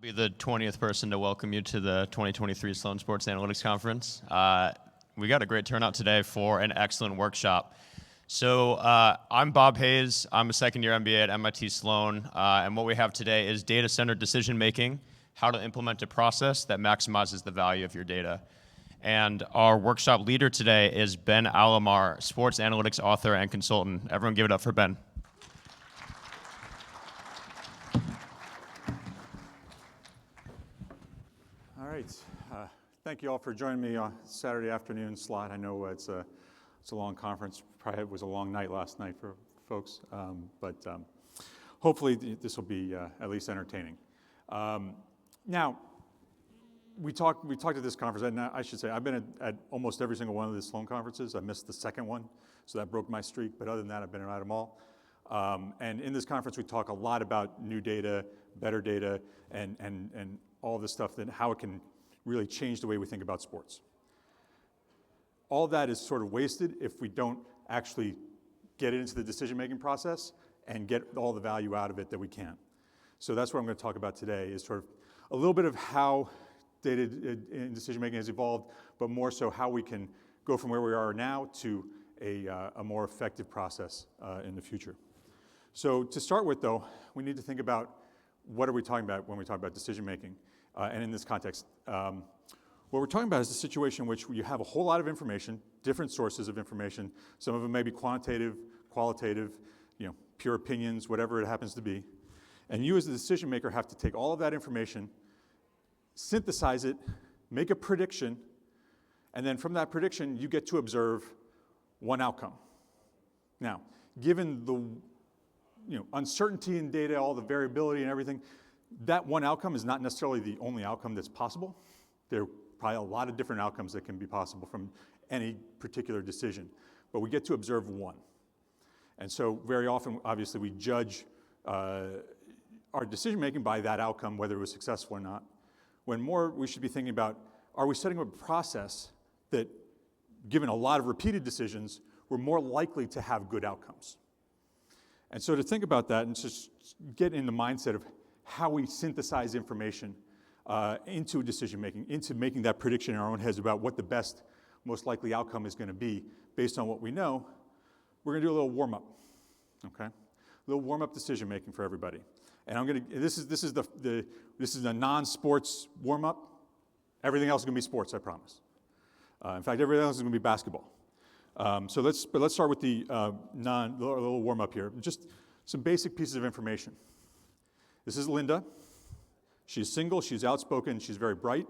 Be the 20th person to welcome you to the 2023 Sloan Sports Analytics Conference. We got a great turnout today for an excellent workshop. So I'm Bob Hayes. I'm a second-year MBA at MIT Sloan, and what we have today is data-centered decision-making, how to implement a process that maximizes the value of your data. And our workshop leader today is Ben Alamar, sports analytics author and consultant. Everyone give it up for Ben. All right. Thank you all for joining me on Saturday afternoon slot. I know it's a long conference. Probably it was a long night last night for folks, but hopefully this will be at least entertaining. Now, we talked at this conference, and I should say I've been at almost every single one of the Sloan conferences. I missed the second one, so that broke my streak. But other than that, I've been at them all. And in this conference, we talk a lot about new data, better data, and all this stuff, and how it can really change the way we think about sports. All of that is sort of wasted if we don't actually get into the decision-making process and get all the value out of it that we can. So that's what I'm going to talk about today, is sort of a little bit of how data in decision-making has evolved, but more so how we can go from where we are now to a more effective process in the future. So to start with, though, we need to think about what are we talking about when we talk about decision-making. And in this context, what we're talking about is a situation in which you have a whole lot of information, different sources of information. Some of them may be quantitative, qualitative, pure opinions, whatever it happens to be. And you as the decision maker have to take all of that information, synthesize it, make a prediction, and then from that prediction, you get to observe one outcome. Now, given the uncertainty in data, all the variability and everything, that one outcome is not necessarily the only outcome that's possible. There are probably a lot of different outcomes that can be possible from any particular decision, but we get to observe one. And so very often, obviously, we judge our decision-making by that outcome, whether it was successful or not, when more we should be thinking about, are we setting up a process that, given a lot of repeated decisions, we're more likely to have good outcomes? And so to think about that and just get in the mindset of how we synthesize information into decision-making, into making that prediction in our own heads about what the best, most likely outcome is going to be based on what we know, we're going to do a little warm-up, okay? A little warm-up decision-making for everybody. And this is a non-sports warm-up. Everything else is going to be sports, I promise. In fact, everything else is going to be basketball. So let's start with the little warm-up here. Just some basic pieces of information. This is Linda. She's single, she's outspoken, she's very bright.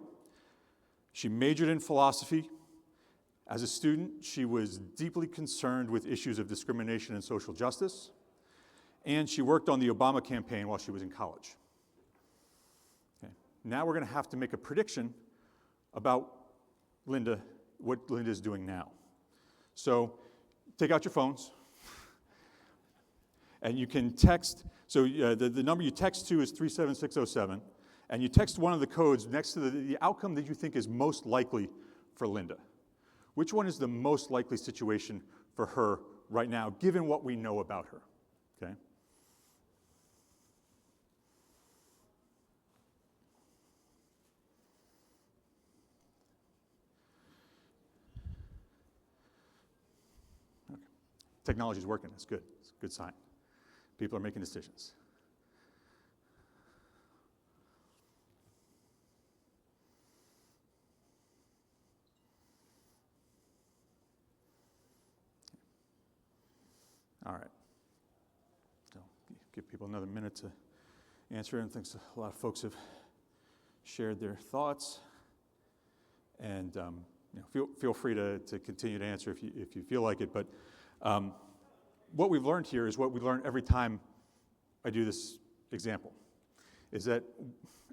She majored in philosophy. As a student, she was deeply concerned with issues of discrimination and social justice. And she worked on the Obama campaign while she was in college. Okay. Now we're going to have to make a prediction about Linda, what Linda is doing now. So take out your phones, and you can text. So the number you text to is 37607, and you text one of the codes next to the outcome that you think is most likely for Linda. Which one is the most likely situation for her right now, given what we know about her? Okay. Technology is working. It's good. It's a good sign. People are making decisions. All right. So give people another minute to answer. And thanks, a lot of folks have shared their thoughts. And feel free to continue to answer if you feel like it. But what we've learned here is what we learn every time I do this example, is that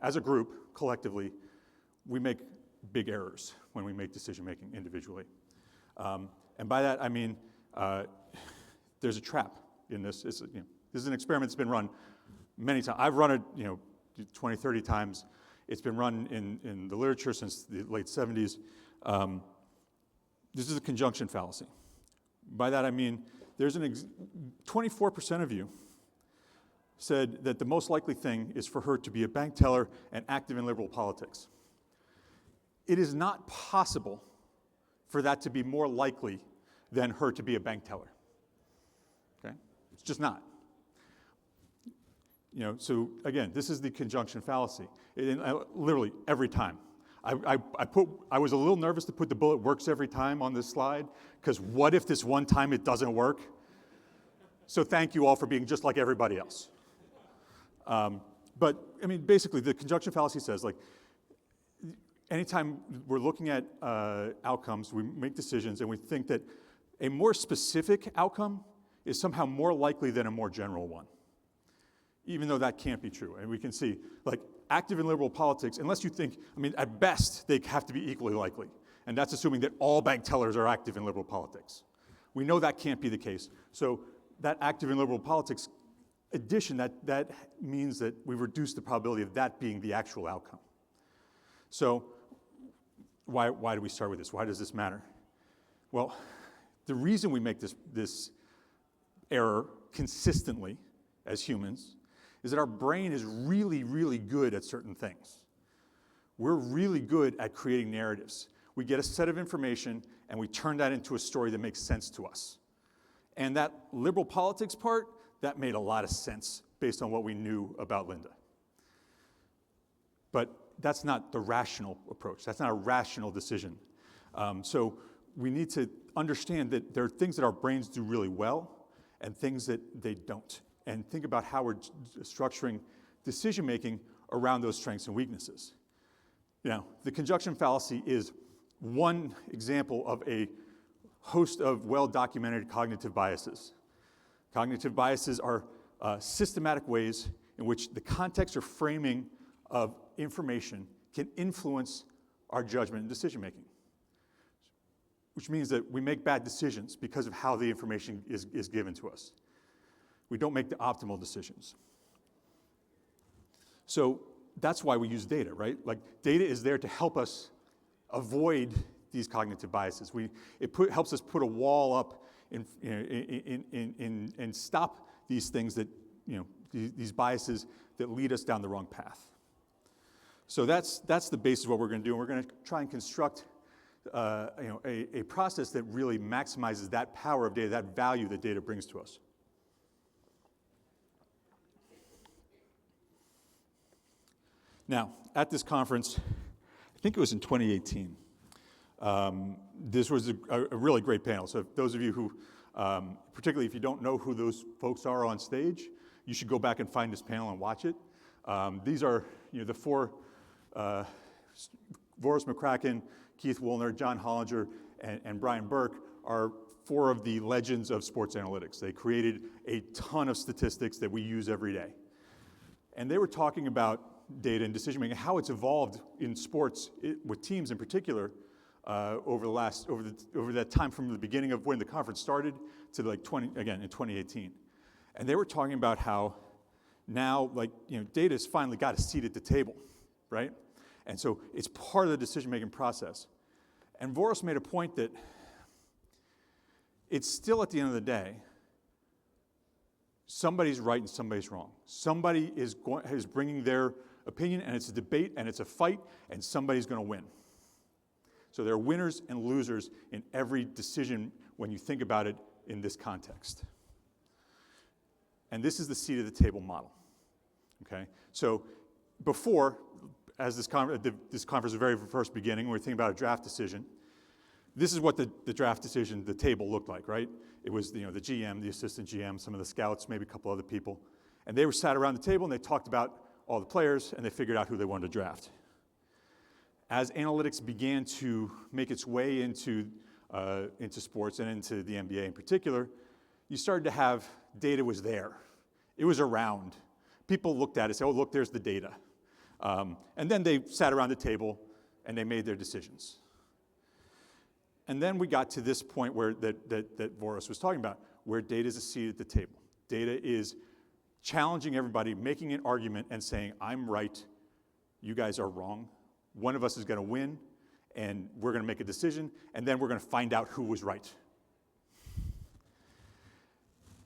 as a group, collectively, we make big errors when we make decision-making individually. And by that, I mean there's a trap in this. This is an experiment that's been run many times. I've run it 20, 30 times. It's been run in the literature since the late 70s. This is a conjunction fallacy. By that I mean there's 24% of you said that the most likely thing is for her to be a bank teller and active in liberal politics. It is not possible for that to be more likely than her to be a bank teller. Okay? It's just not. So again, this is the conjunction fallacy. Literally every time. I was a little nervous to put the bullet works every time on this slide, because what if this one time it doesn't work? So thank you all for being just like everybody else. But I mean, basically, the conjunction fallacy says, like, anytime we're looking at outcomes, we make decisions, and we think that a more specific outcome is somehow more likely than a more general one, even though that can't be true. And we can see, like, active in liberal politics, unless you think, I mean, at best, they have to be equally likely. And that's assuming that all bank tellers are active in liberal politics. We know that can't be the case. So that active in liberal politics addition, that means that we reduce the probability of that being the actual outcome. So why do we start with this? Why does this matter? Well, the reason we make this error consistently as humans is that our brain is really, really good at certain things. We're really good at creating narratives. We get a set of information and we turn that into a story that makes sense to us. And that liberal politics part, that made a lot of sense based on what we knew about Linda. But that's not the rational approach. That's not a rational decision. So we need to understand that there are things that our brains do really well and things that they don't. And think about how we're structuring decision-making around those strengths and weaknesses. The conjunction fallacy is one example of a host of well-documented cognitive biases. Cognitive biases are systematic ways in which the context or framing of information can influence our judgment and decision-making, which means that we make bad decisions because of how the information is given to us. We don't make the optimal decisions. So that's why we use data, right? Like, data is there to help us avoid these cognitive biases. It helps us put a wall up and stop these things that, these biases that lead us down the wrong path. So that's the basis of what we're going to do, and we're going to try and construct a process that really maximizes that power of data, that value that data brings to us. Now, at this conference, I think it was in 2018, this was a really great panel. So those of you who, particularly if you don't know who those folks are on stage, you should go back and find this panel and watch it. These are the four, Voris McCracken, Keith Woolner, John Hollinger, and Brian Burke are four of the legends of sports analytics. They created a ton of statistics that we use every day. And they were talking about data and decision making, how it's evolved in sports with teams in particular over that time from the beginning of when the conference started to in 2018. And they were talking about how now data has finally got a seat at the table, right? And so it's part of the decision making process. And Voris made a point that it's still at the end of the day, somebody's right and somebody's wrong. Somebody is bringing their opinion, and it's a debate, and it's a fight, and somebody's going to win. So there are winners and losers in every decision when you think about it in this context. And this is the seat of the table model. Okay? So before, as this conference, the very first beginning, when we were thinking about a draft decision, this is what the draft decision, the table looked like, right? It was the GM, the assistant GM, some of the scouts, maybe a couple other people. And they were sat around the table and they talked about all the players and they figured out who they wanted to draft. As analytics began to make its way into sports and into the NBA in particular, you started to have data was there. It was around. People looked at it and said, oh, look, there's the data. And then they sat around the table and they made their decisions. And then we got to this point where that Voris was talking about, where data is a seat at the table. Data is challenging everybody, making an argument and saying, I'm right, you guys are wrong. One of us is going to win, and we're going to make a decision, and then we're going to find out who was right.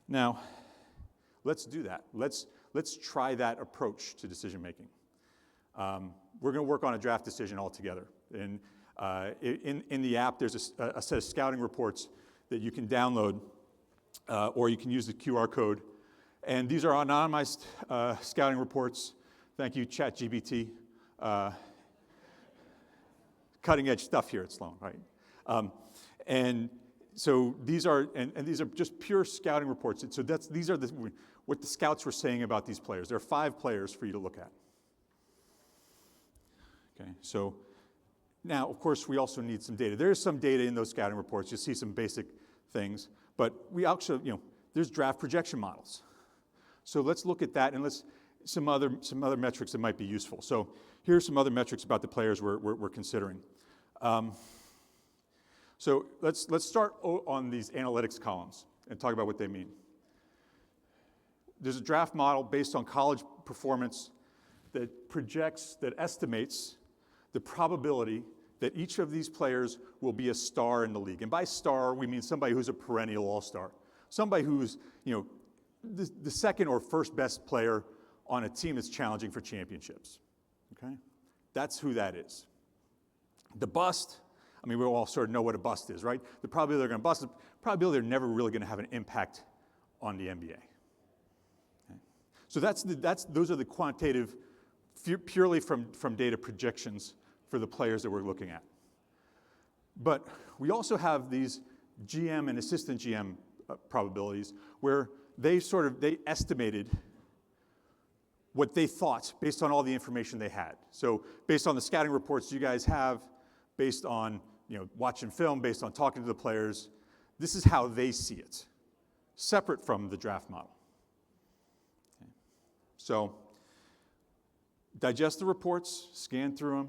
Now, let's do that. Let's let's try that approach to decision making. We're going to work on a draft decision altogether. And in the app, there's a set of scouting reports that you can download, or you can use the QR code. And these are anonymized scouting reports. Thank you, ChatGPT. Cutting edge stuff here at Sloan, right? And so these are just pure scouting reports. So these are what the scouts were saying about these players. There are 5 players for you to look at. Okay, so now, of course, we also need some data. There is some data in those scouting reports. You'll see some basic things, but we actually, there's draft projection models. So let's look at that, and some other metrics that might be useful. So here are some other metrics about the players we're considering. So let's start on these analytics columns and talk about what they mean. There's a draft model based on college performance that estimates the probability that each of these players will be a star in the league. And by star, we mean somebody who's a perennial all-star. Somebody who's, the second or first best player on a team that's challenging for championships, okay? That's who that is. The bust, we all sort of know what a bust is, right? The probability they're going to bust, the probability they're never really going to have an impact on the NBA. Okay? So those are the quantitative, purely from data projections for the players that we're looking at. But we also have these GM and assistant GM probabilities where they estimated what they thought based on all the information they had. So based on the scouting reports you guys have, based on watching film, based on talking to the players, this is how they see it, separate from the draft model. Okay. So digest the reports, scan through them.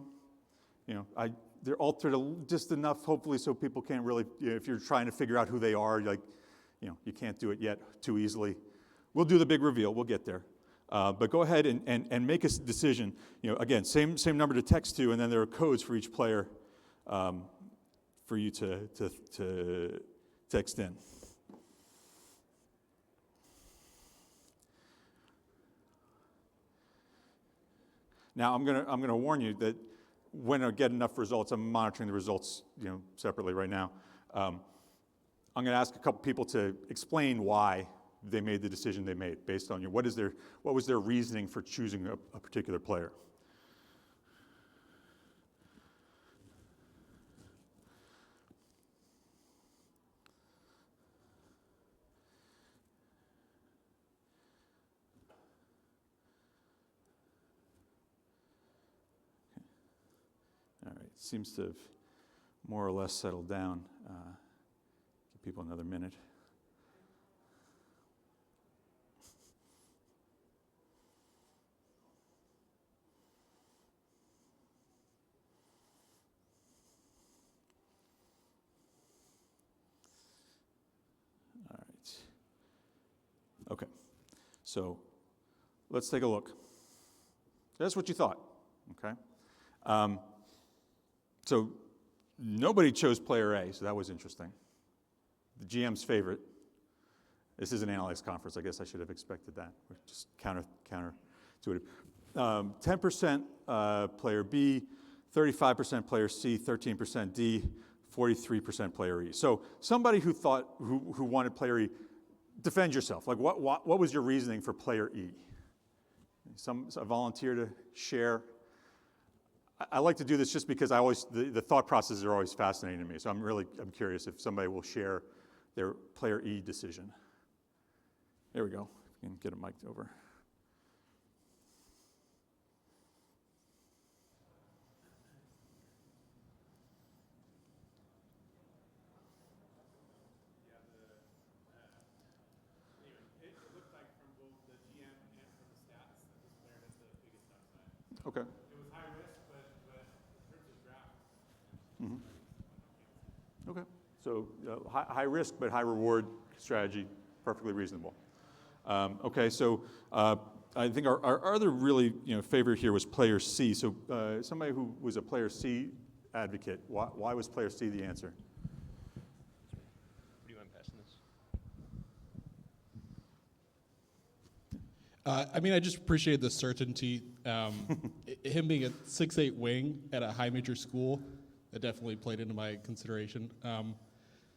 They're altered just enough, hopefully, so people can't really, if you're trying to figure out who they are, you can't do it yet too easily. We'll do the big reveal. We'll get there. But go ahead and make a decision. Again, same number to text to, and then there are codes for each player for you to text in. Now, I'm gonna warn you that when I get enough results, I'm monitoring the results, separately right now. I'm going to ask a couple people to explain why they made the decision they made based on what was their reasoning for choosing a particular player. All right, seems to have more or less settled down. Give people another minute. All right. Okay, so let's take a look. That's what you thought, okay? So nobody chose player A, so that was interesting. The GM's favorite. This is an analytics conference. I guess I should have expected that. We're just counterintuitive. 10% player B, 35% player C, 13% D, 43% player E. So somebody who wanted player E, defend yourself. Like what was your reasoning for player E? A volunteer to share. I like to do this just because the thought processes are always fascinating to me. So I'm curious if somebody will share their player E decision. There we go. We can get it mic'd over. It looked like from both the GM and from the stats that this player has the biggest upside. Okay. It was high risk, but in terms of draft. Mm-hmm. Okay. So high risk but high reward strategy, perfectly reasonable. Okay. So I think our other really favorite here was player C. So somebody who was a player C advocate. Why was player C the answer? Do you mind passing this? I mean, I just appreciate the certainty. Him being a 6'8" wing at a high major school, that definitely played into my consideration.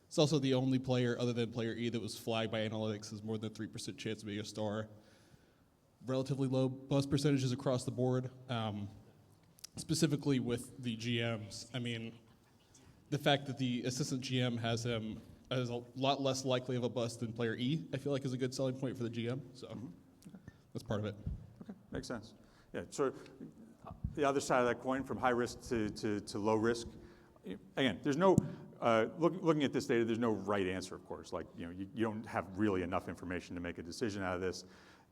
It's also the only player other than player E that was flagged by analytics as more than 3% chance of being a star. Relatively low bust percentages across the board, specifically with the GMs. I mean, the fact that the assistant GM has him as a lot less likely of a bust than player E, I feel like is a good selling point for the GM. So that's part of it. Okay, makes sense. Yeah, so the other side of that coin, from high risk to low risk, again, there's no, looking at this data, there's no right answer, of course. Like, you don't have really enough information to make a decision out of this.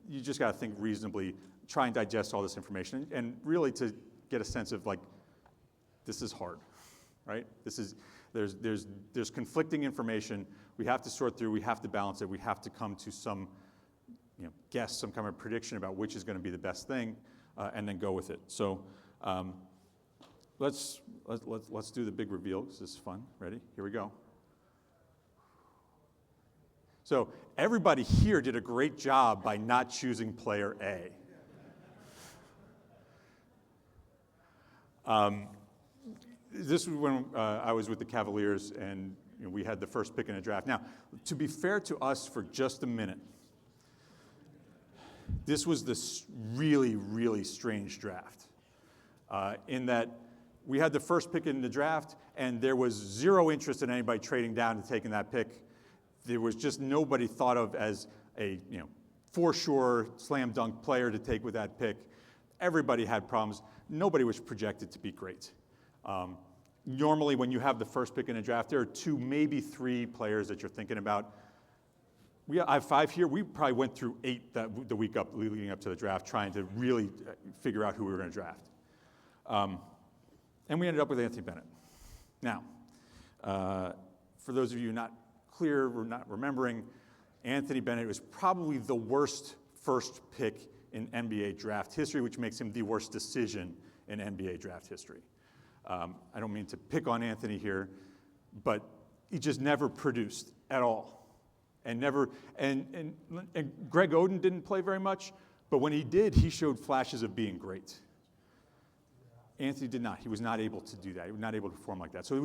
You just got to think reasonably, try and digest all this information, and really to get a sense of, like, this is hard, right? There's conflicting information. We have to sort through, we have to balance it, we have to come to some guess, some kind of prediction about which is going to be the best thing, and then go with it. So let's do the big reveal, because this is fun. Ready? Here we go. So everybody here did a great job by not choosing player A. This was when I was with the Cavaliers, and we had the first pick in a draft. Now, to be fair to us for just a minute, this was this really, really strange draft, in that we had the first pick in the draft, and there was zero interest in anybody trading down and taking that pick. There was just nobody thought of as a for sure slam dunk player to take with that pick. Everybody had problems. Nobody was projected to be great. Normally, when you have the first pick in a draft, there are 2, maybe 3 players that you're thinking about. I have 5 here. We probably went through 8 the week leading up to the draft, trying to really figure out who we were going to draft. And we ended up with Anthony Bennett. Now, for those of you not clear or not remembering, Anthony Bennett was probably the worst first pick in NBA draft history, which makes him the worst decision in NBA draft history. I don't mean to pick on Anthony here, but he just never produced at all. And Greg Oden didn't play very much, but when he did, he showed flashes of being great. Anthony did not. He was not able to do that. He was not able to perform like that. So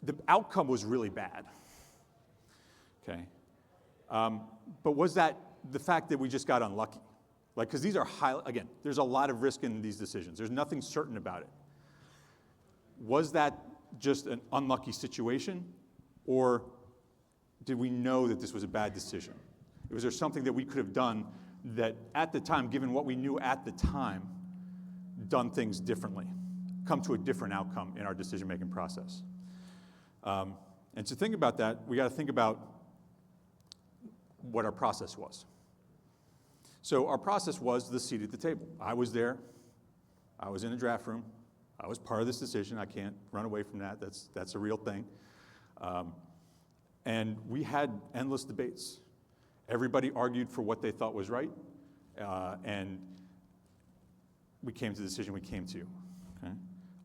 the outcome was really bad. Okay. But was that the fact that we just got unlucky? Like, because these are again, there's a lot of risk in these decisions. There's nothing certain about it. Was that just an unlucky situation, or did we know that this was a bad decision? Was there something that we could have done that at the time, given what we knew at the time, done things differently, come to a different outcome in our decision-making process? And to think about that, we got to think about what our process was. So our process was the seat at the table. I was there. I was in the draft room. I was part of this decision. I can't run away from that. That's a real thing. And we had endless debates. Everybody argued for what they thought was right, and we came to the decision we came to. Okay?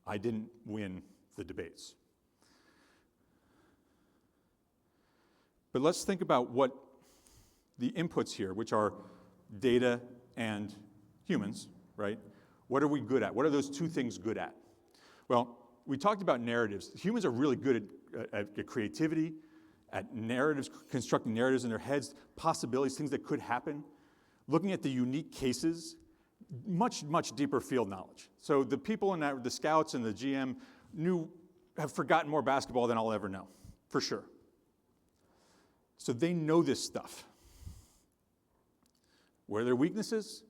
I didn't win the debates. But let's think about what the inputs here, which are data and humans, right? What are we good at? What are those 2 things good at? Well, we talked about narratives. Humans are really good at creativity, at narratives, constructing narratives in their heads, possibilities, things that could happen, looking at the unique cases, much, much deeper field knowledge. So the people in that, the scouts and the GM have forgotten more basketball than I'll ever know, for sure. So they know this stuff. Where are their weaknesses?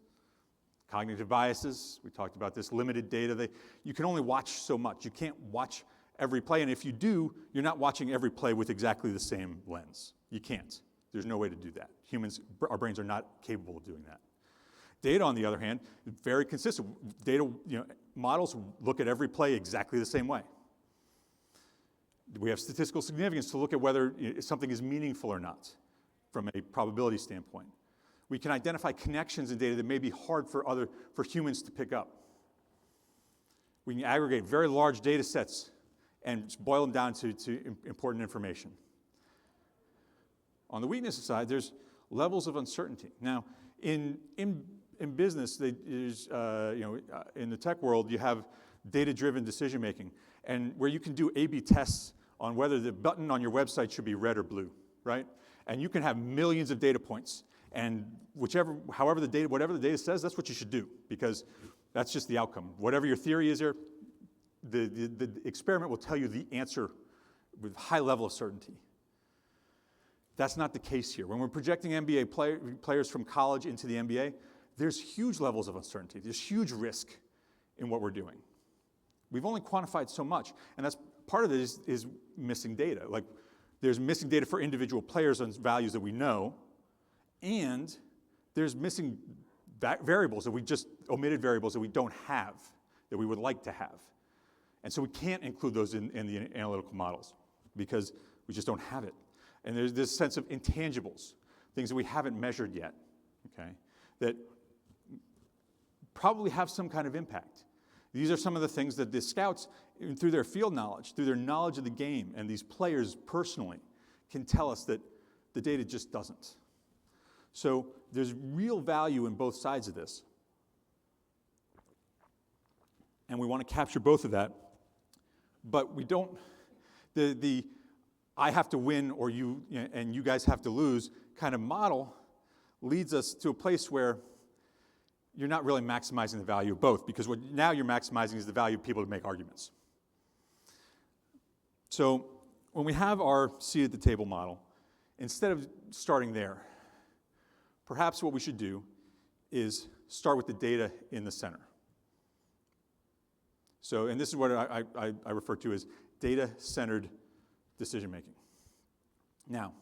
Cognitive biases. We talked about this, limited data. You can only watch so much. You can't watch every play, and if you do, you're not watching every play with exactly the same lens. You can't. There's no way to do that. Our brains are not capable of doing that. Data, on the other hand, is very consistent. Data, models look at every play exactly the same way. We have statistical significance to look at whether something is meaningful or not from a probability standpoint. We can identify connections in data that may be hard for humans to pick up. We can aggregate very large data sets and boil them down to important information. On the weakness side, there's levels of uncertainty. Now, in in business, in the tech world, you have data-driven decision making, and where you can do A/B tests on whether the button on your website should be red or blue, right? And you can have millions of data points, and whatever the data says, that's what you should do, because that's just the outcome. Whatever your theory is here, the experiment will tell you the answer with high level of certainty. That's not the case here. When we're projecting NBA players from college into the NBA, there's huge levels of uncertainty. There's huge risk in what we're doing. We've only quantified so much, and that's part of it is missing data. Like, there's missing data for individual players on values that we know, and there's missing variables that we just omitted, variables that we don't have, that we would like to have. And so we can't include those in the analytical models because we just don't have it. And there's this sense of intangibles, things that we haven't measured yet, okay, that probably have some kind of impact. These are some of the things that the scouts, through their field knowledge, through their knowledge of the game, and these players personally, can tell us that the data just doesn't. So there's real value in both sides of this. And we want to capture both of that. But we don't, the I have to win or and you guys have to lose kind of model leads us to a place where you're not really maximizing the value of both, because what now you're maximizing is the value of people to make arguments. So when we have our seat at the table model, instead of starting there, perhaps what we should do is start with the data in the center. So, and this is what I refer to as data-centered decision-making. Now,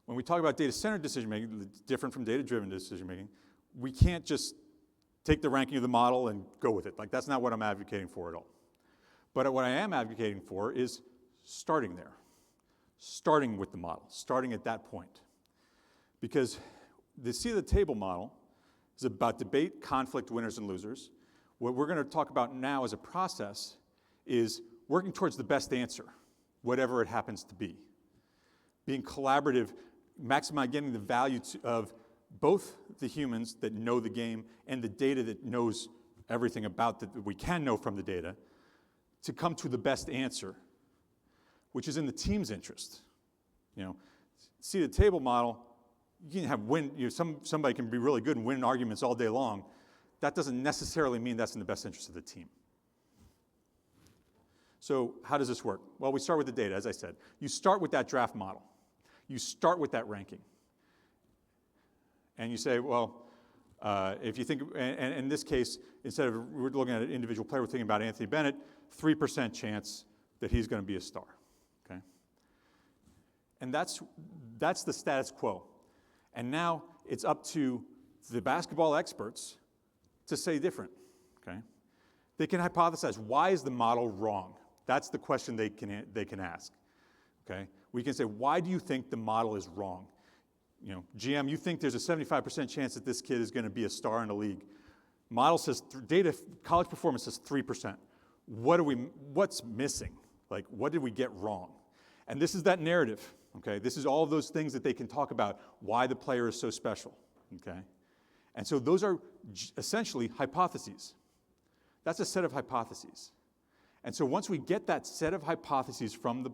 when we talk about data-centered decision-making, different from data-driven decision-making, we can't just take the ranking of the model and go with it. Like, that's not what I'm advocating for at all. But what I am advocating for is starting there, starting with the model, starting at that point. Because the seat of the table model is about debate, conflict, winners and losers. What we're going to talk about now as a process is working towards the best answer, whatever it happens to be. Being collaborative, maximizing, getting the value of both the humans that know the game and the data that knows everything about that we can know from the data, to come to the best answer, which is in the team's interest. See the table model, you can have somebody can be really good and win arguments all day long. That doesn't necessarily mean that's in the best interest of the team. So how does this work? Well, we start with the data, as I said. You start with that draft model. You start with that ranking. And you say, well, if you think, and in this case, instead of we're looking at an individual player, we're thinking about Anthony Bennett, 3% chance that he's going to be a star, okay? And that's the status quo. And now it's up to the basketball experts to say different, okay? They can hypothesize, why is the model wrong? That's the question they can ask, okay? We can say, why do you think the model is wrong? GM, you think there's a 75% chance that this kid is going to be a star in the league. Model says, data, college performance says 3%. What's missing? Like, what did we get wrong? And this is that narrative, okay? This is all of those things that they can talk about, why the player is so special, okay? And so those are essentially hypotheses. That's a set of hypotheses. And so once we get that set of hypotheses from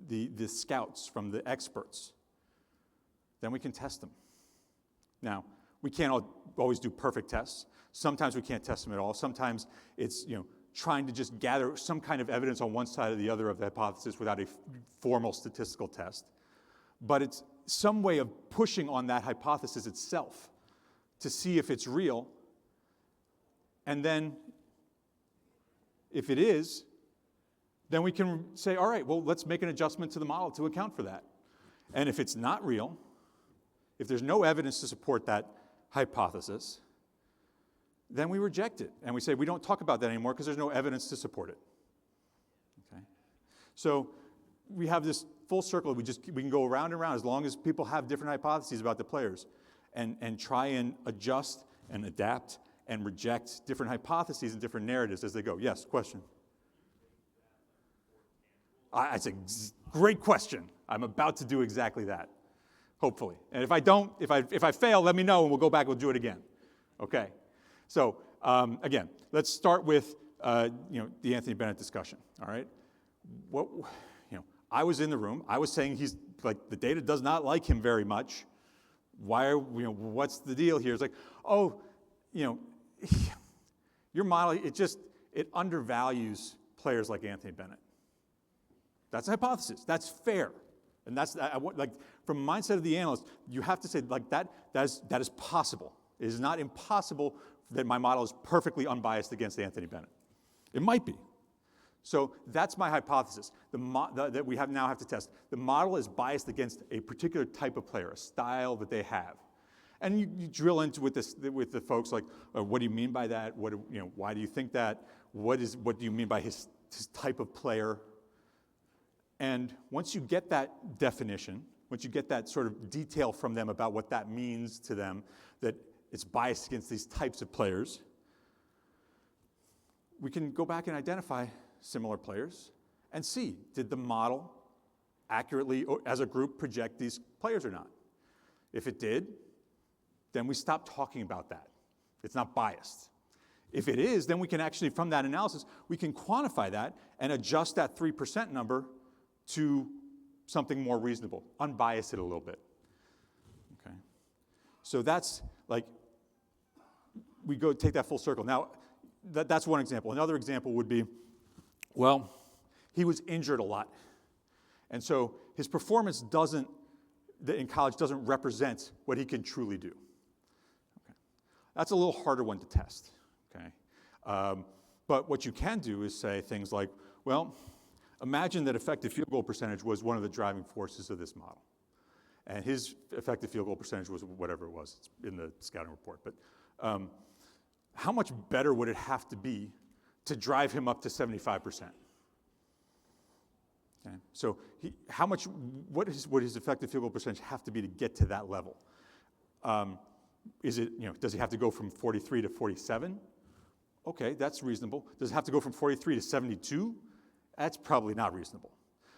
the scouts, from the experts, then we can test them. Now, we can't always do perfect tests. Sometimes we can't test them at all. Sometimes it's trying to just gather some kind of evidence on one side or the other of the hypothesis without a formal statistical test. But it's some way of pushing on that hypothesis itself to see if it's real. And then, if it is, then we can say, all right, well, let's make an adjustment to the model to account for that. And if it's not real, if there's no evidence to support that hypothesis, then we reject it. And we say, we don't talk about that anymore because there's no evidence to support it. Okay? So we have this full circle. We can go around and around as long as people have different hypotheses about the players and try and adjust and adapt and reject different hypotheses and different narratives as they go. Yes, question? It's a great question. I'm about to do exactly that, hopefully. And if I don't, if I fail, let me know and we'll go back and we'll do it again. Okay, so again, let's start with the Anthony Bennett discussion. All right, I was in the room. I was saying he's like the data does not like him very much. Why are what's the deal here? It's like, oh, your model it undervalues players like Anthony Bennett. That's a hypothesis. That's fair. And that's like from the mindset of the analyst, you have to say like that is possible. It is not impossible that my model is perfectly unbiased against Anthony Bennett. It might be. So that's my hypothesis that we now have to test. The model is biased against a particular type of player, a style that they have. And you drill into with the folks like, what do you mean by that? Why do you think that? What do you mean by his type of player? And once you get that definition, once you get that sort of detail from them about what that means to them, that it's biased against these types of players, we can go back and identify similar players and see, did the model accurately, or as a group, project these players or not? If it did, then we stop talking about that. It's not biased. If it is, then we can actually, from that analysis, we can quantify that and adjust that 3% number to something more reasonable, unbias it a little bit. Okay. So that's like, we go take that full circle. Now, that's one example. Another example would be, well, he was injured a lot. And so his performance in college doesn't represent what he can truly do. Okay. That's a little harder one to test. Okay. But what you can do is say things like, well, imagine that effective field goal percentage was one of the driving forces of this model. And his effective field goal percentage was whatever it was. It's in the scouting report. But how much better would it have to be to drive him up to 75%? Okay. So what his effective field goal percentage have to be to get to that level? Does he have to go from 43 to 47? Okay, that's reasonable. Does it have to go from 43 to 72? That's probably not reasonable.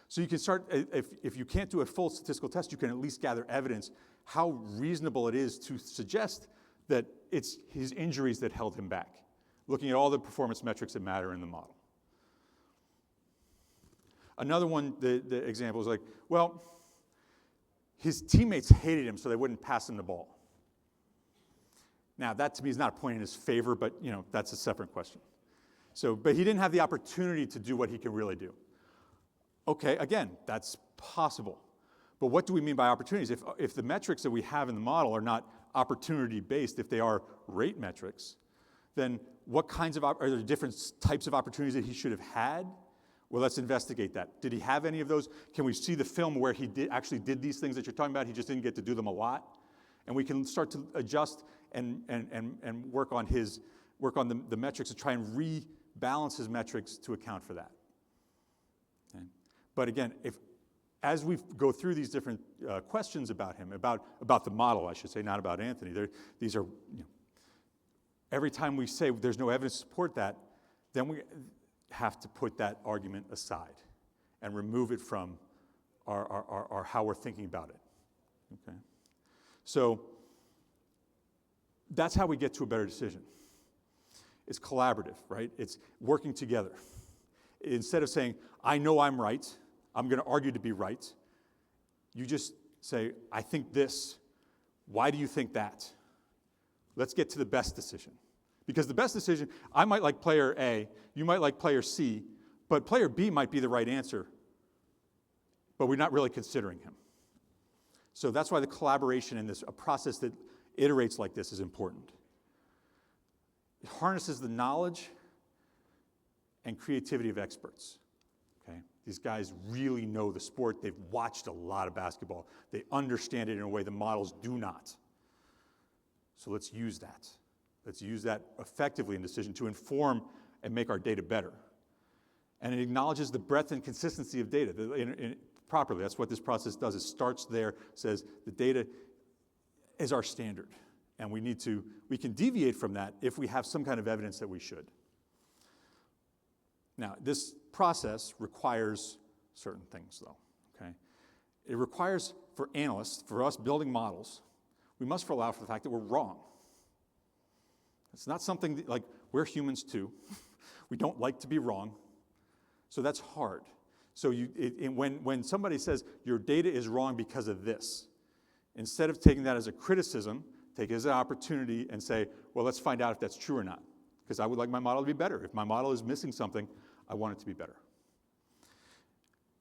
So you can start, if you can't do a full statistical test, you can at least gather evidence how reasonable it is to suggest that it's his injuries that held him back, looking at all the performance metrics that matter in the model. Another one, the example is like, well, his teammates hated him, so they wouldn't pass him the ball. Now, that to me is not a point in his favor, but that's a separate question. So, but he didn't have the opportunity to do what he can really do. Okay, again, that's possible. But what do we mean by opportunities? If the metrics that we have in the model are not opportunity-based, if they are rate metrics, then what kinds of, are there different types of opportunities that he should have had? Well, let's investigate that. Did he have any of those? Can we see the film where he actually did these things that you're talking about? He just didn't get to do them a lot. And we can start to adjust and work on the metrics to try and rebalance his metrics to account for that. Okay. But again, as we go through these different questions about him, about the model, I should say, not about Anthony. These are, every time we say there's no evidence to support that, then we have to put that argument aside and remove it from our how we're thinking about it. Okay. So that's how we get to a better decision. It's collaborative, right? It's working together. Instead of saying, I know I'm right, I'm going to argue to be right, you just say, I think this. Why do you think that? Let's get to the best decision. Because the best decision, I might like player A, you might like player C, but player B might be the right answer, but we're not really considering him. So that's why the collaboration in a process that iterates like this is important. It harnesses the knowledge and creativity of experts. Okay? These guys really know the sport. They've watched a lot of basketball. They understand it in a way the models do not. So let's use that. Let's use that effectively in decision to inform and make our data better. And it acknowledges the breadth and consistency of data properly. That's what this process does. It starts there, says the data is our standard. And we can deviate from that if we have some kind of evidence that we should. Now, this process requires certain things, though, okay? It requires, for analysts, for us building models, we must allow for the fact that we're wrong. It's not something that, like, we're humans too. We don't like to be wrong. So that's hard. So when somebody says your data is wrong because of this, instead of taking that as a criticism, take it as an opportunity and say, well, let's find out if that's true or not. Because I would like my model to be better. If my model is missing something, I want it to be better.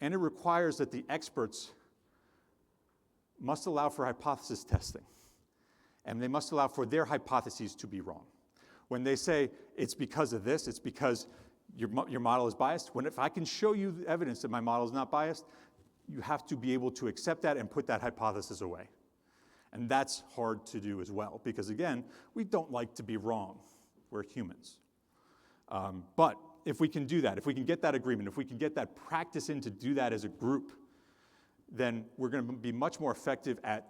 And it requires that the experts must allow for hypothesis testing. And they must allow for their hypotheses to be wrong. When they say it's because of this, it's because your model is biased, if I can show you the evidence that my model is not biased, you have to be able to accept that and put that hypothesis away. And that's hard to do as well, because again, we don't like to be wrong. We're humans. But if we can do that, if we can get that agreement, if we can get that practice in to do that as a group, then we're going to be much more effective at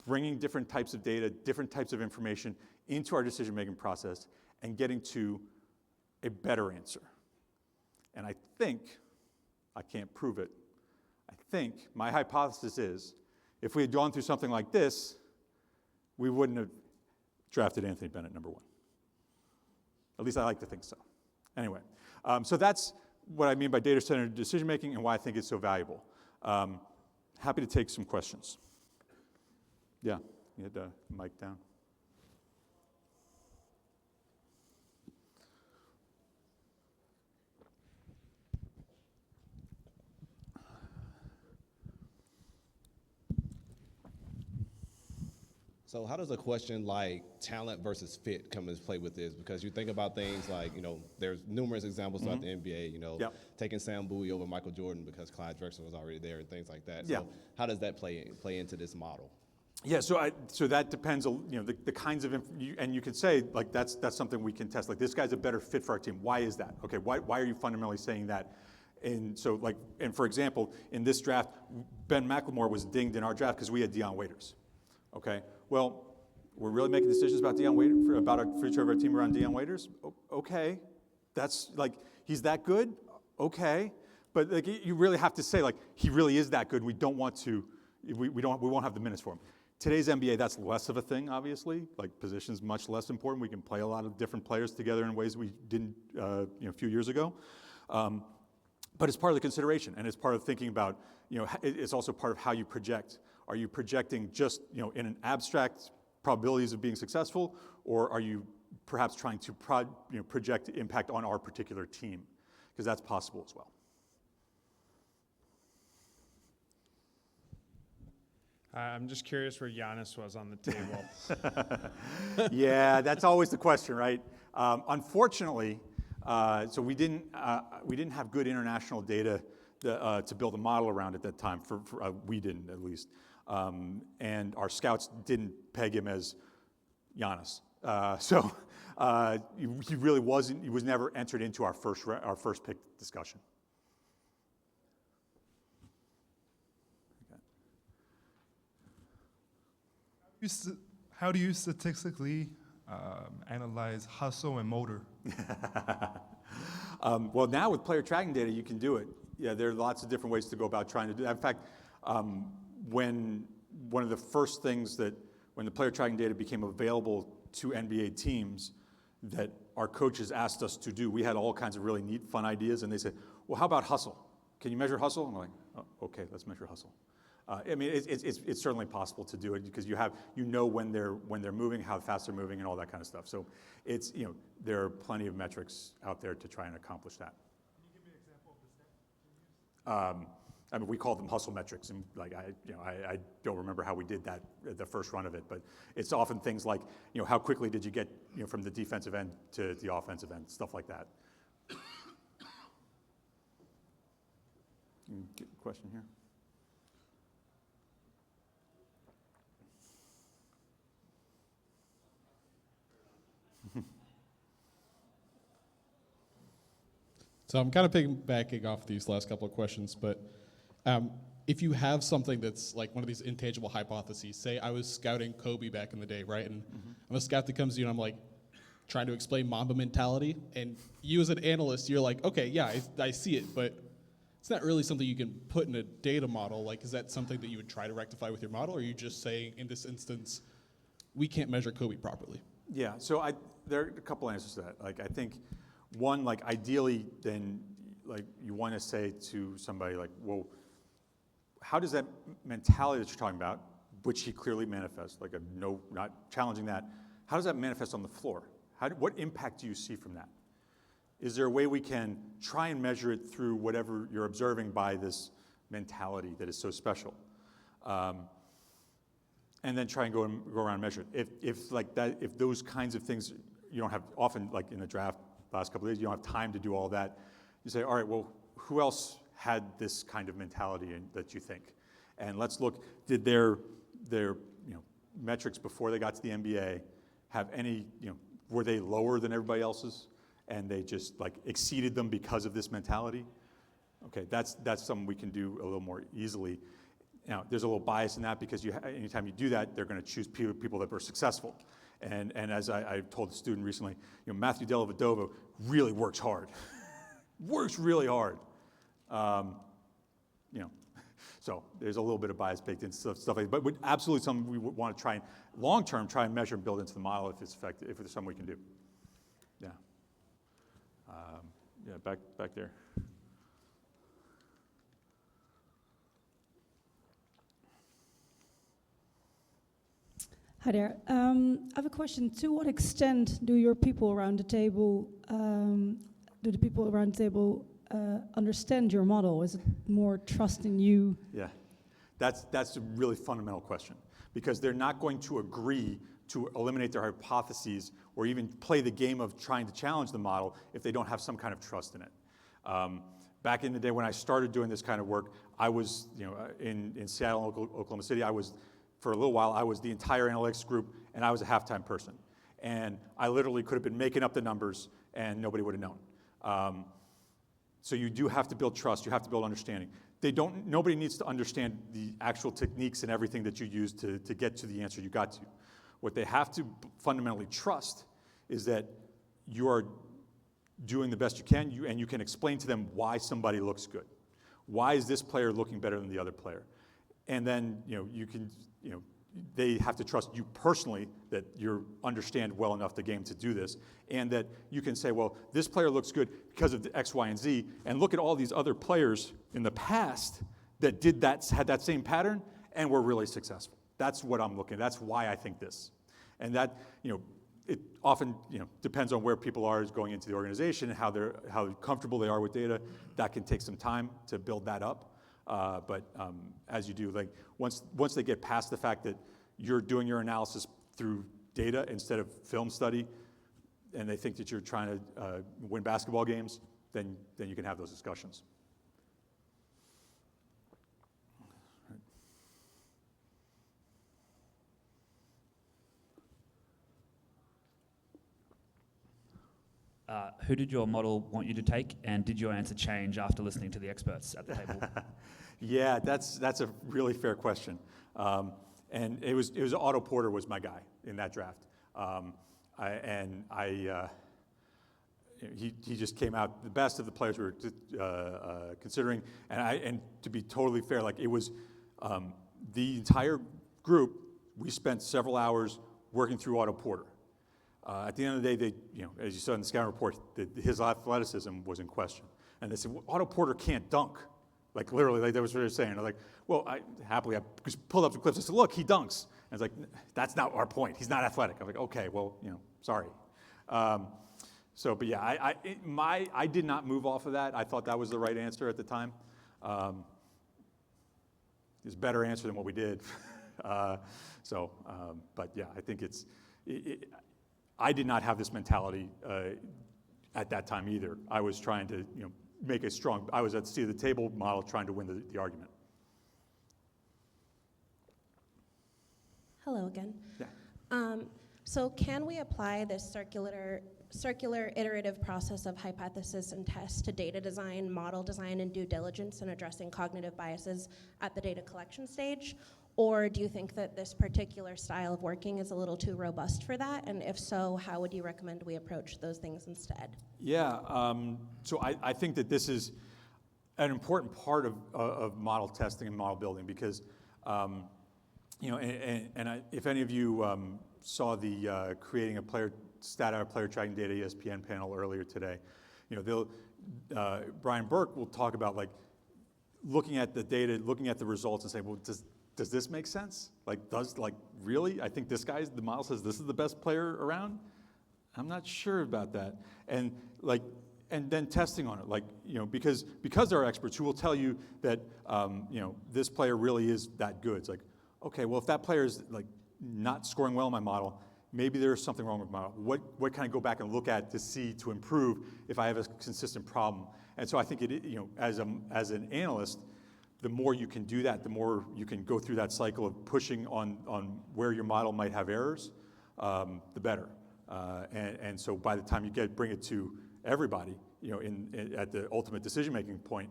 bringing different types of data, different types of information into our decision-making process and getting to a better answer. And I think, I can't prove it, I think my hypothesis is if we had gone through something like this, we wouldn't have drafted Anthony Bennett #1. At least I like to think so. Anyway, so that's what I mean by data-centered decision-making and why I think it's so valuable. Happy to take some questions. Yeah, you had the mic down. So how does a question like talent versus fit come into play with this? Because you think about things like, there's numerous examples throughout the NBA, Yep. taking Sam Bowie over Michael Jordan because Clyde Drexler was already there and things like that. Yeah. So how does that play into this model? Yeah, so that depends, the kinds of, and you could say, like, that's something we can test. Like, this guy's a better fit for our team. Why is that? Okay, why are you fundamentally saying that? And so, and for example, in this draft, Ben McLemore was dinged in our draft because we had Deion Waiters. Okay, well, we're really making decisions about Deion Waiters, about our future of our team around Deion Waiters? Okay, that's, like, he's that good? Okay, but, like, you really have to say, like, he really is that good. We don't want to, we won't have the minutes for him. Today's NBA, that's less of a thing, obviously. Like, position's much less important. We can play a lot of different players together in ways we didn't, a few years ago. But it's part of the consideration, and it's part of thinking about, it's also part of how you project. Are you projecting just, in an abstract probabilities of being successful, or are you perhaps trying to project impact on our particular team? Because that's possible as well. I'm just curious where Giannis was on the table. Yeah, that's always the question, right? Unfortunately, so we didn't have good international data to build a model around at that time. We didn't, at least, and our scouts didn't peg him as Giannis. So he really wasn't. He was never entered into our first pick discussion. How do you statistically analyze hustle and motor? Well, now with player tracking data, you can do it. Yeah, there are lots of different ways to go about trying to do that. In fact, when one of the first things when the player tracking data became available to NBA teams that our coaches asked us to do, we had all kinds of really neat, fun ideas, and they said, well, how about hustle? Can you measure hustle? And we're like, oh, okay, let's measure hustle. I mean, it's certainly possible to do it because you know when they're moving, how fast they're moving, and all that kind of stuff. So it's there are plenty of metrics out there to try and accomplish that. Can you give me an example of the stat? I mean, we call them hustle metrics, and like I don't remember how we did that at the first run of it, but it's often things like how quickly did you get from the defensive end to the offensive end, stuff like that. Get a question here. So I'm kind of piggybacking off these last couple of questions, but if you have something that's like one of these intangible hypotheses, say I was scouting Kobe back in the day, right? And I'm a scout that comes to you and I'm like trying to explain Mamba mentality, and you as an analyst, you're like, okay, yeah, I see it, but it's not really something you can put in a data model. Like, is that something that you would try to rectify with your model, or are you just saying, in this instance, we can't measure Kobe properly? Yeah, so there are a couple answers to that. Like, I think one, like, ideally, then, like, you want to say to somebody, like, well, how does that mentality that you're talking about, which he clearly manifests, like, not challenging that, how does that manifest on the floor? What impact do you see from that? Is there a way we can try and measure it through whatever you're observing by this mentality that is so special? And then try and go around and measure it. If those kinds of things, you don't have, often, like in the draft last couple of days, you don't have time to do all that. You say, all right, well, who else had this kind of mentality that you think? And let's look, did their metrics before they got to the NBA have any, were they lower than everybody else's? And they just like exceeded them because of this mentality? Okay, that's something we can do a little more easily. Now, there's a little bias in that because anytime you do that, they're going to choose people that were successful. And as I told a student recently, Matthew Dellavedova really works hard, works really hard. So there's a little bit of bias baked into stuff like that. But absolutely something we want to try and long-term try and measure and build into the model if it's effective, if there's something we can do. Yeah. Back there. Hi there. I have a question. To what extent do your people around the table, understand your model? Is it more trusting you? Yeah, that's a really fundamental question because they're not going to agree to eliminate their hypotheses or even play the game of trying to challenge the model if they don't have some kind of trust in it. Back in the day when I started doing this kind of work, I was, in Seattle, Oklahoma City, for a little while, I was the entire analytics group, and I was a halftime person. And I literally could have been making up the numbers, and nobody would have known. So you do have to build trust. You have to build understanding. Nobody needs to understand the actual techniques and everything that you use to get to the answer you got to. What they have to fundamentally trust is that you are doing the best you can, and you can explain to them why somebody looks good. Why is this player looking better than the other player? And then they have to trust you personally that you understand well enough the game to do this, and that you can say, well, this player looks good because of the X, Y, and Z, and look at all these other players in the past that had that same pattern and were really successful. That's what I'm looking at. That's why I think this. And that, it often, depends on where people are going into the organization and how comfortable they are with data. That can take some time to build that up. But as you do, like once they get past the fact that you're doing your analysis through data instead of film study, and they think that you're trying to win basketball games, then you can have those discussions. Who did your model want you to take, and did your answer change after listening to the experts at the table? Yeah, that's a really fair question. And it was Otto Porter was my guy in that draft. He just came out the best of the players we were considering. And to be totally fair, like it was the entire group. We spent several hours working through Otto Porter. At the end of the day, as you saw in the scouting report, his athleticism was in question. And they said, well, Otto Porter can't dunk. Like literally, like that was what they were saying. I'm like, well, I pulled up the clips. I said, look, he dunks. And it's like, that's not our point. He's not athletic. I'm like, okay, well, sorry. But yeah, I did not move off of that. I thought that was the right answer at the time. It's a better answer than what we did. But yeah, I think I did not have this mentality at that time either. I was trying to, I was at the seat of the table model trying to win the argument. Hello again. Yeah. So can we apply this circular iterative process of hypothesis and test to data design, model design, and due diligence in addressing cognitive biases at the data collection stage? Or do you think that this particular style of working is a little too robust for that? And if so, how would you recommend we approach those things instead? Yeah, so I think that this is an important part of model testing and model building because, if any of you saw the creating a player stat out player tracking data ESPN panel earlier today. Brian Burke will talk about like looking at the data, looking at the results and saying, well, does this make sense? Really? I think the model says this is the best player around? I'm not sure about that. And then testing on it, because there are experts who will tell you that, this player really is that good. It's like, okay, well, if that player is like not scoring well in my model, maybe there's something wrong with my model. What can I go back and look at to improve if I have a consistent problem? And so I think as an analyst, the more you can do that, the more you can go through that cycle of pushing on where your model might have errors, the better. And so by the time you bring it to everybody, at the ultimate decision-making point,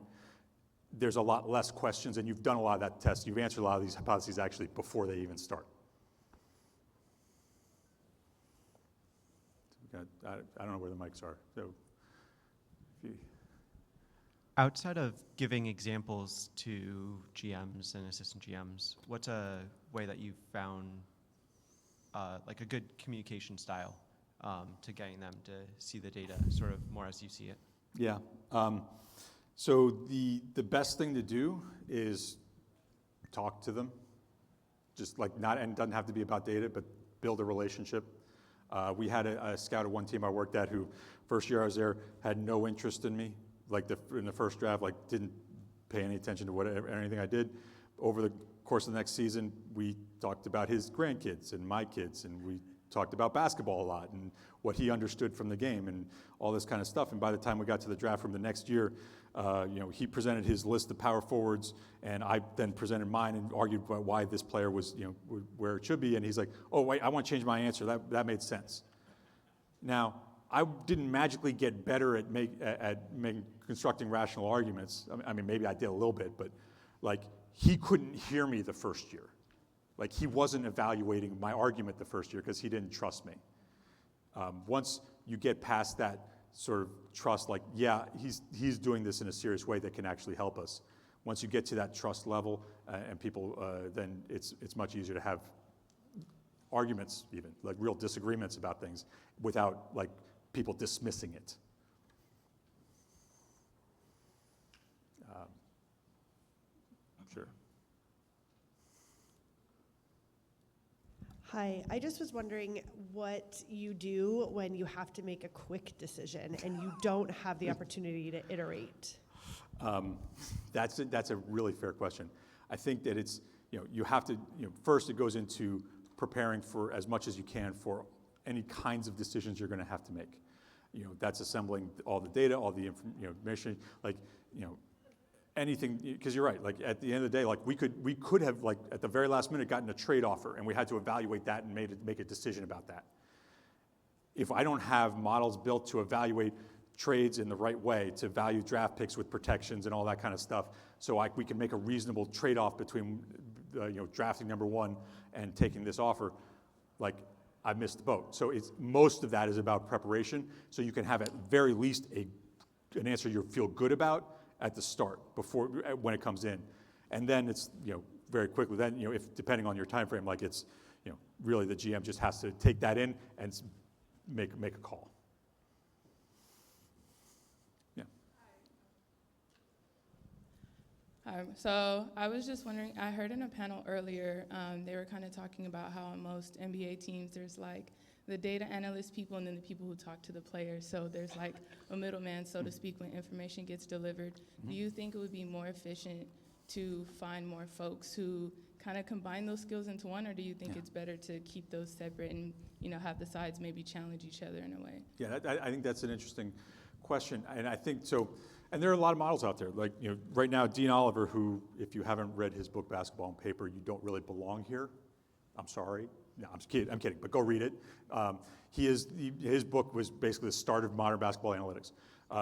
there's a lot less questions, and you've done a lot of that test. You've answered a lot of these hypotheses actually before they even start. I don't know where the mics are. So, outside of giving examples to GMs and assistant GMs, what's a way that you've found like a good communication style to getting them to see the data sort of more as you see it? Yeah. So the best thing to do is talk to them. Just and it doesn't have to be about data, but build a relationship. We had a scout at one team I worked at who, first year I was there, had no interest in me. In the first draft, didn't pay any attention to anything I did. Over the course of the next season, we talked about his grandkids and my kids, and we talked about basketball a lot and what he understood from the game and all this kind of stuff. And by the time we got to the draft room the next year, he presented his list of power forwards, and I then presented mine and argued about why this player was, where it should be. And he's like, "Oh wait, I want to change my answer. That made sense." Now, I didn't magically get better at constructing rational arguments. I mean, maybe I did a little bit, but he couldn't hear me the first year. He wasn't evaluating my argument the first year because he didn't trust me. Once you get past that sort of trust, he's doing this in a serious way that can actually help us. Once you get to that trust level and people, then it's much easier to have arguments, even real disagreements about things, without people dismissing it. Sure. Hi, I just was wondering what you do when you have to make a quick decision and you don't have the opportunity to iterate. That's a really fair question. I think that it's, you have to, first it goes into preparing for as much as you can for any kinds of decisions you're going to have to make. That's assembling all the data, all the information, anything, because you're right, at the end of the day, we could have at the very last minute gotten a trade offer, and we had to evaluate that and make a decision about that. If I don't have models built to evaluate trades in the right way, to value draft picks with protections and all that kind of stuff, so we can make a reasonable trade-off between drafting number one and taking this offer, I missed the boat. So most of that is about preparation, so you can have at very least an answer you feel good about at the start, when it comes in. And then it's, very quickly, then, if depending on your time frame, it's, really the GM just has to take that in and make a call. Yeah. Hi. So I was just wondering, I heard in a panel earlier, they were kind of talking about how on most NBA teams, there's the data analyst people and then the people who talk to the players. So there's a middleman, so to speak, when information gets delivered. Mm-hmm. Do you think it would be more efficient to find more folks who kind of combine those skills into one, or do you think it's better to keep those separate and have the sides maybe challenge each other in a way? Yeah, I think that's an interesting question, and I think so. And there are a lot of models out there. Right now, Dean Oliver, who, if you haven't read his book, Basketball on Paper, you don't really belong here. I'm sorry. No, I'm kidding, but go read it. His book was basically the start of modern basketball analytics.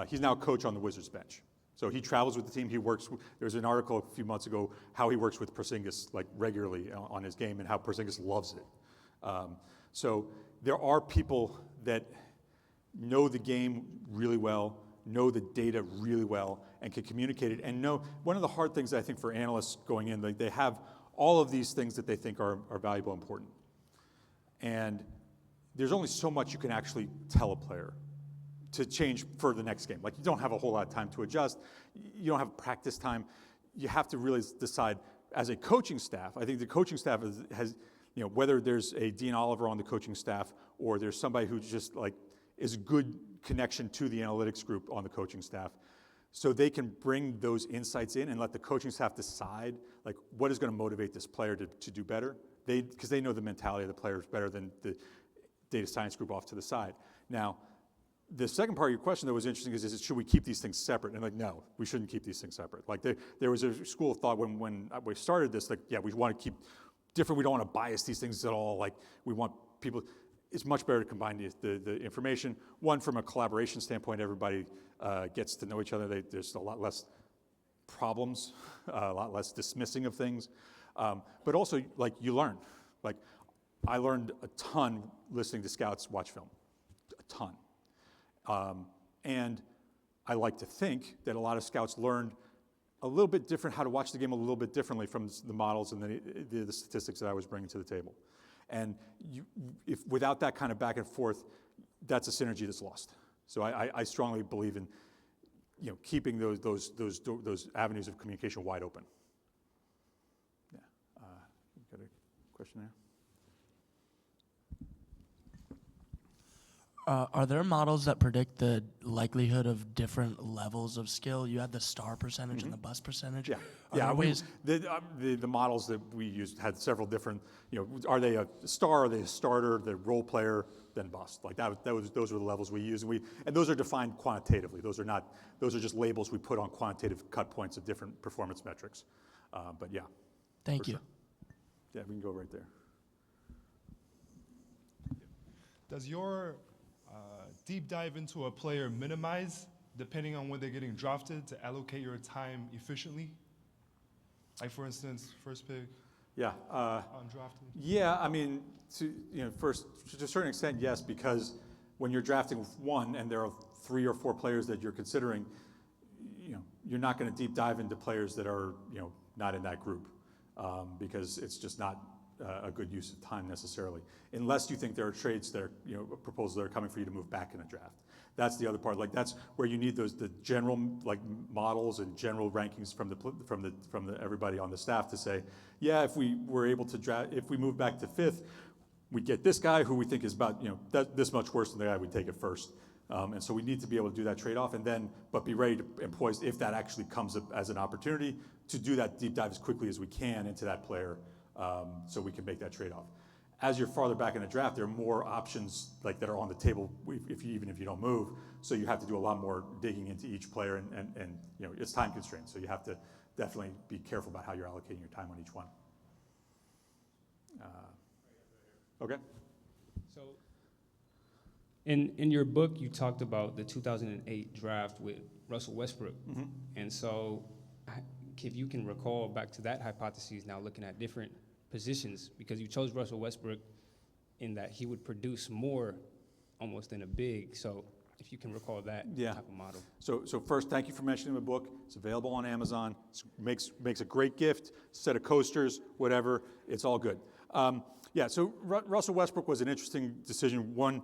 He's now a coach on the Wizards bench. So he travels with the team. He works. There's an article a few months ago how he works with Porzingis regularly on his game and how Porzingis loves it. So there are people that know the game really well, know the data really well, and can communicate it. And know one of the hard things I think for analysts going in, they have all of these things that they think are valuable and important. And there's only so much you can actually tell a player to change for the next game. Like, you don't have a whole lot of time to adjust. You don't have practice time. You have to really decide, as a coaching staff, I think the coaching staff has, whether there's a Dean Oliver on the coaching staff or there's somebody who just like is a good connection to the analytics group on the coaching staff, so they can bring those insights in and let the coaching staff decide like what is going to motivate this player to do better. Because they know the mentality of the players better than the data science group off to the side. Now, the second part of your question that was interesting is should we keep these things separate? And like, no, we shouldn't keep these things separate. Like there was a school of thought when we started this, like, yeah, we want to keep different. We don't want to bias these things at all. Like, we want people. It's much better to combine the information. One, from a collaboration standpoint, everybody gets to know each other. There's a lot less problems, a lot less dismissing of things. But also, like, you learn. Like, I learned a ton listening to scouts watch film, a ton. And I like to think that a lot of scouts learned a little bit different how to watch the game a little bit differently from the models and the statistics that I was bringing to the table. And if without that kind of back and forth, that's a synergy that's lost. So I strongly believe in keeping those avenues of communication wide open. Yeah. Got a question there? Are there models that predict the likelihood of different levels of skill? You had the star percentage and the bust percentage. Yeah, Are there the models that we used had several different. Are they a star? Are they a starter? The role player? Then bust. Like those were the levels we used, and those are defined quantitatively. Those are just labels we put on quantitative cut points of different performance metrics. But yeah. Thank you. Sure. Yeah, we can go right there. Does your deep dive into a player minimize depending on when they're getting drafted to allocate your time efficiently? Like, for instance, first pick. Yeah. Undrafted. Yeah, I mean, first, to a certain extent, yes, because when you're drafting one and there are 3 or 4 players that you're considering, you're not going to deep dive into players that are, not in that group, because it's just not a good use of time necessarily, unless you think there are trades that are, proposals that are coming for you to move back in a draft. That's the other part. Like, that's where you need the general like models and general rankings from the everybody on the staff to say, yeah, if we were able to draft, if we move back to 5th, we get this guy who we think is about this much worse than the guy we take at first. And so we need to be able to do that trade-off, but be ready to employ if that actually comes up as an opportunity to do that deep dive as quickly as we can into that player. So we can make that trade-off. As you're farther back in a draft, there are more options like that are on the table even if you don't move. So you have to do a lot more digging into each player, and it's time constrained. So you have to definitely be careful about how you're allocating your time on each one. Okay. So in your book, you talked about the 2008 draft with Russell Westbrook, and so if you can recall back to that hypothesis, now looking at different positions, because you chose Russell Westbrook in that he would produce more almost than a big. So if you can recall that type of model. So first, thank you for mentioning the book. It's available on Amazon. It makes a great gift, set of coasters, whatever. It's all good. So Russell Westbrook was an interesting decision, one,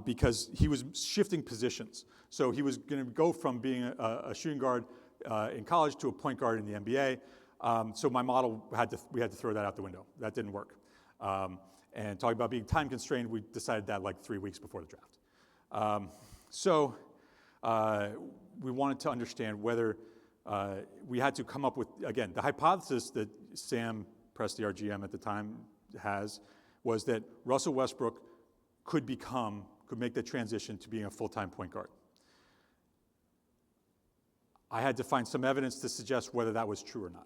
because he was shifting positions. So he was going to go from being a shooting guard in college to a point guard in the NBA. So my model, we had to throw that out the window. That didn't work. And talking about being time constrained, we decided that like 3 weeks before the draft. So we wanted to understand whether we had to come up with, again, the hypothesis that Sam Presti, our GM at the time, was that Russell Westbrook could make the transition to being a full-time point guard. I had to find some evidence to suggest whether that was true or not.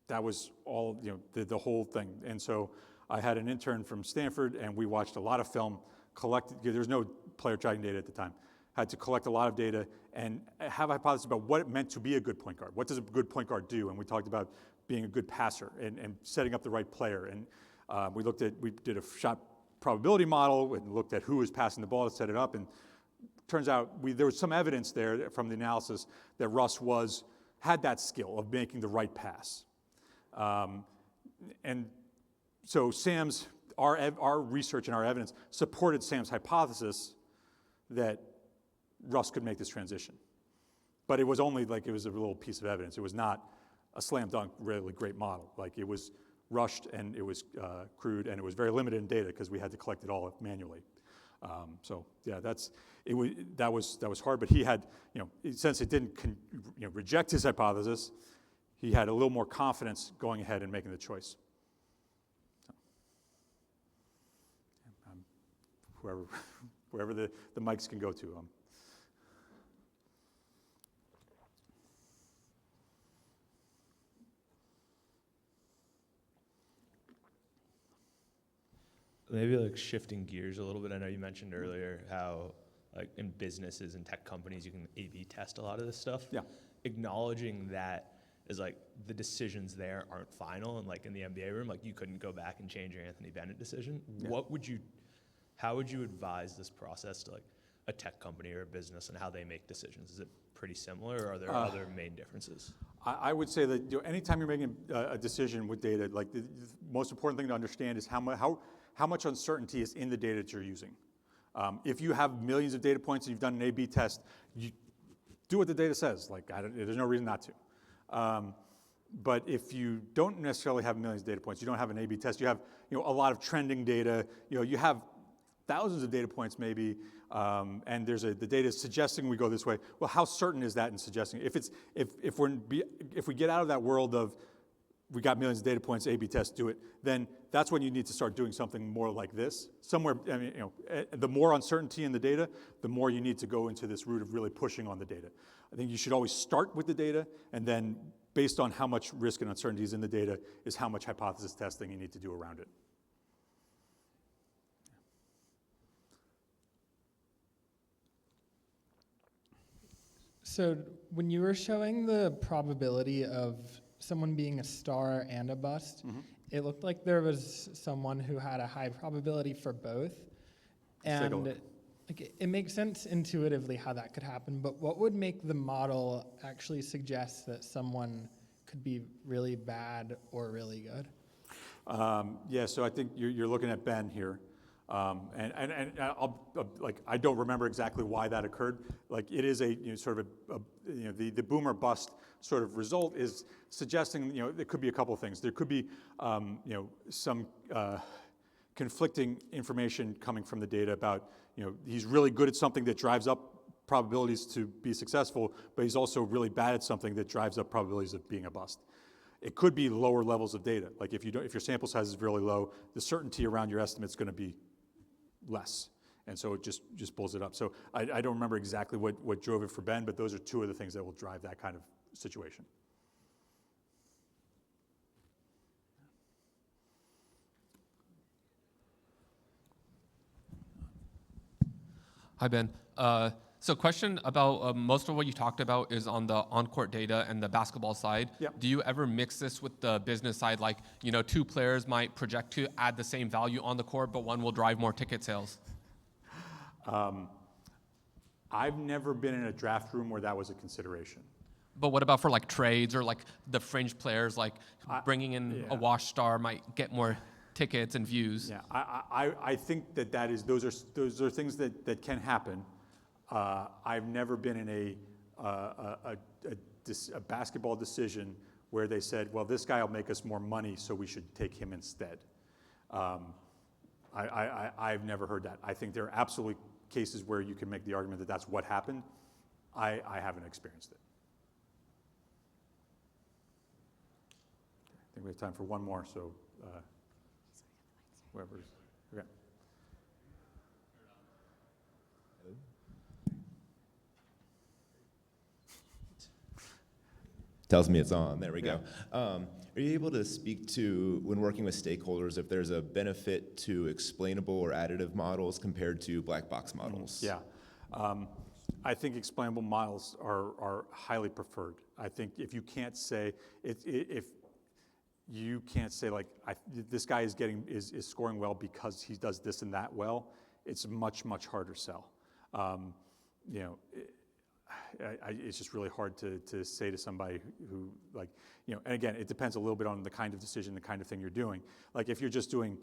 That was all, the whole thing. And so I had an intern from Stanford, and we watched a lot of film, there was no player tracking data at the time. Had to collect a lot of data and have a hypothesis about what it meant to be a good point guard. What does a good point guard do? And we talked about being a good passer and setting up the right player. And we did a shot probability model and looked at who was passing the ball to set it up. And turns out there was some evidence there from the analysis that Russ had that skill of making the right pass. And so Sam's our research and our evidence supported Sam's hypothesis that Russ could make this transition. But it was only like it was a little piece of evidence. It was not a slam dunk, really great model. Like it was rushed and it was crude and it was very limited in data because we had to collect it all manually. So yeah, that was hard. But he had, since it didn't reject his hypothesis, he had a little more confidence going ahead and making the choice. So, wherever the mics can go to. Maybe like shifting gears a little bit. I know you mentioned earlier how like in businesses and tech companies you can A/B test a lot of this stuff. Yeah. Acknowledging that is like the decisions there aren't final, and like in the NBA room, like you couldn't go back and change your Anthony Bennett decision. Yeah. How would you advise this process to like a tech company or a business and how they make decisions? Is it pretty similar, or are there other main differences? I would say that anytime you're making a decision with data, like the most important thing to understand is how much uncertainty is in the data that you're using. If you have millions of data points and you've done an A/B test, you do what the data says. Like there's no reason not to. But if you don't necessarily have millions of data points, you don't have an A/B test. You have a lot of trending data. You have thousands of data points maybe, and the data is suggesting we go this way. Well, how certain is that in suggesting? If we get out of that world of we got millions of data points, A/B test, do it, then that's when you need to start doing something more like this. Somewhere, the more uncertainty in the data, the more you need to go into this route of really pushing on the data. I think you should always start with the data, and then based on how much risk and uncertainty is in the data is how much hypothesis testing you need to do around it. So when you were showing the probability of someone being a star and a bust, it looked like there was someone who had a high probability for both. And it makes sense intuitively how that could happen, but what would make the model actually suggest that someone could be really bad or really good? Yeah, so I think you're looking at Ben here. And I don't remember exactly why that occurred. Like it is sort of the boom or bust sort of result is suggesting there could be a couple of things. There could be some conflicting information coming from the data about he's really good at something that drives up probabilities to be successful, but he's also really bad at something that drives up probabilities of being a bust. It could be lower levels of data. Like if your sample size is really low, the certainty around your estimate is going to be less, and so it just pulls it up. So I don't remember exactly what drove it for Ben, but those are two of the things that will drive that kind of situation. Hi, Ben. So question about most of what you talked about is on the on-court data and the basketball side. Yep. Do you ever mix this with the business side? Like, two players might project to add the same value on the court, but one will drive more ticket sales. I've never been in a draft room where that was a consideration. But what about for like trades or like the fringe players, like bringing in a wash star might get more tickets and views? Yeah, I think those are things that can happen. I've never been in a basketball decision where they said, well, this guy will make us more money, so we should take him instead. I've never heard that. I think there are absolutely cases where you can make the argument that that's what happened. I haven't experienced it. I think we have time for one more, so whoever's, okay. Tells me it's on. There we go. Are you able to speak to, when working with stakeholders, if there's a benefit to explainable or additive models compared to black box models? Yeah. I think explainable models are highly preferred. I think if you can't say, like, this guy is scoring well because he does this and that well, it's a much, much harder sell. it's just really hard to say to somebody who, like, you know, and again, it depends a little bit on the kind of decision, the kind of thing you're doing. Like if you're just doing,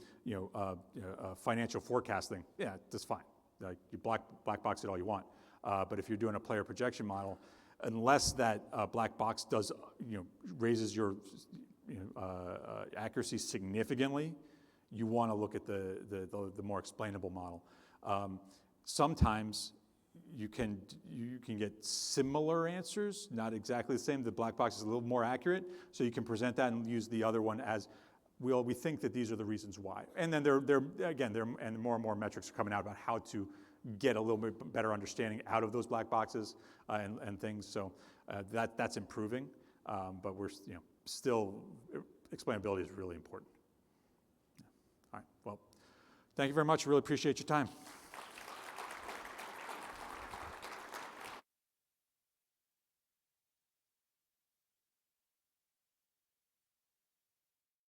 financial forecasting, yeah, that's fine. Like you black box it all you want. But if you're doing a player projection model, unless that black box does, raises your accuracy significantly, you want to look at the more explainable model. Sometimes you can get similar answers, not exactly the same. The black box is a little more accurate, so you can present that and use the other one as, well, we think that these are the reasons why. And then and more and more metrics are coming out about how to get a little bit better understanding out of those black boxes and things. So that's improving, but we're still explainability is really important. Yeah. All right. Well, thank you very much. Really appreciate your time.